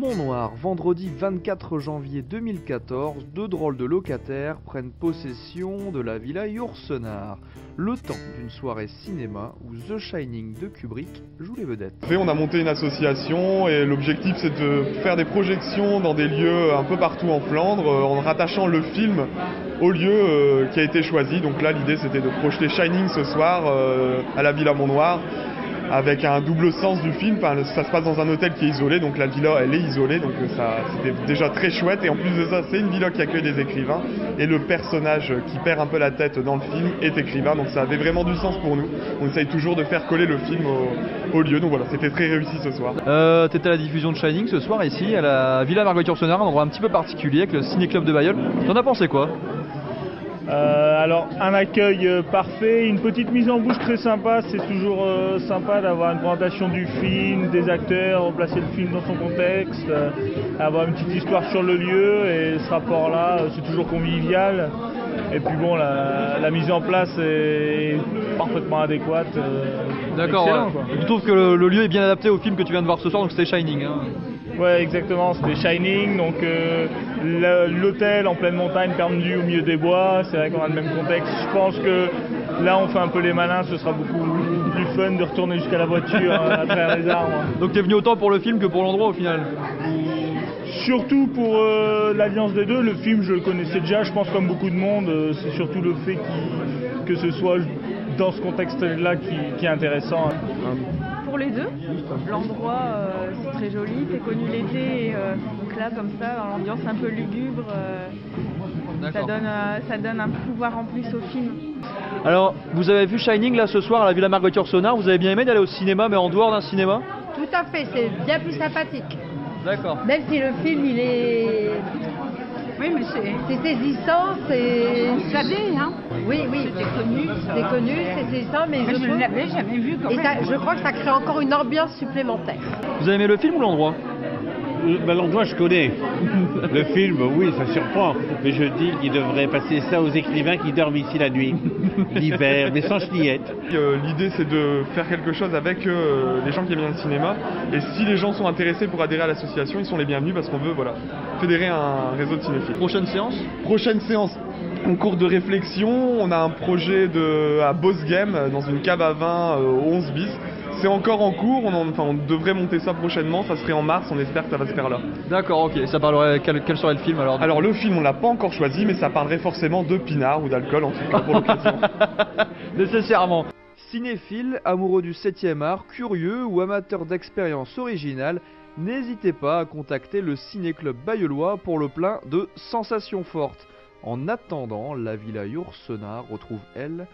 Mont-Noir, vendredi 24 janvier 2014, deux drôles de locataires prennent possession de la villa Yourcenar, le temps d'une soirée cinéma où The Shining de Kubrick joue les vedettes. On a monté une association et l'objectif c'est de faire des projections dans des lieux un peu partout en Flandre en rattachant le film au lieu qui a été choisi. Donc là l'idée c'était de projeter Shining ce soir à la villa Mont-Noir, avec un double sens du film. Enfin, ça se passe dans un hôtel qui est isolé, donc la villa elle est isolée, donc ça c'était déjà très chouette. Et en plus de ça, c'est une villa qui accueille des écrivains, et le personnage qui perd un peu la tête dans le film est écrivain, donc ça avait vraiment du sens pour nous. On essaye toujours de faire coller le film au lieu, donc voilà, c'était très réussi ce soir. T'étais à la diffusion de Shining ce soir ici à la villa Marguerite Yourcenar, un endroit un petit peu particulier avec le ciné-club de Bailleul. T'en as pensé quoi? Alors un accueil parfait, une petite mise en bouche très sympa, c'est toujours sympa d'avoir une présentation du film, des acteurs, placer le film dans son contexte, avoir une petite histoire sur le lieu, et ce rapport là c'est toujours convivial. Et puis bon, la mise en place est parfaitement adéquate. D'accord, ouais. Je trouve que le lieu est bien adapté au film que tu viens de voir ce soir, donc c'était Shining hein. Ouais, exactement, c'était Shining, donc l'hôtel en pleine montagne perdu au milieu des bois, c'est vrai qu'on a le même contexte. Je pense que là on fait un peu les malins, ce sera beaucoup plus fun de retourner jusqu'à la voiture à travers les arbres. Donc t'es venu autant pour le film que pour l'endroit au final? Surtout pour l'alliance des deux, le film je le connaissais déjà, je pense comme beaucoup de monde, c'est surtout le fait que ce soit dans ce contexte-là qui est intéressant. Pour les deux, l'endroit c'est très joli, c'est connu l'été, et donc là comme ça, dans l'ambiance un peu lugubre, ça donne un pouvoir en plus au film. Alors, vous avez vu Shining là ce soir à la villa Marguerite Yourcenar, vous avez bien aimé d'aller au cinéma mais en dehors d'un cinéma? Tout à fait, c'est bien plus sympathique. D'accord. Même si le film il est... Oui, mais c'est saisissant, c'est... vous savez, hein. Oui, c'est connu, c'est saisissant, mais je ne l'avais jamais vu quand et même. ça, je crois que ça crée encore une ambiance supplémentaire. Vous avez aimé le film ou l'endroit? L'endroit je connais. Le film, oui, ça surprend. Mais je dis qu'il devrait passer ça aux écrivains qui dorment ici la nuit, l'hiver, mais sans chenillettes. L'idée c'est de faire quelque chose avec les gens qui aiment bien le cinéma. Et si les gens sont intéressés pour adhérer à l'association, ils sont les bienvenus parce qu'on veut fédérer un réseau de cinéphiles. Prochaine séance? Prochaine séance. En cours de réflexion, on a un projet à Boss Game dans une cave à vin au 11 bis. C'est encore en cours, on devrait monter ça prochainement, ça serait en mars, on espère que ça va se faire là. D'accord, ok. Ça parlerait, quel serait le film alors? Alors le film on l'a pas encore choisi, mais ça parlerait forcément de pinard ou d'alcool en tout cas pour l'occasion. Nécessairement. Cinéphile, amoureux du 7e art, curieux ou amateur d'expériences originales, n'hésitez pas à contacter le Ciné-Club Bailleullois pour le plein de sensations fortes. En attendant, la villa Yourcenar retrouve, elle,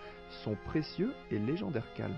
son précieux et légendaire calme.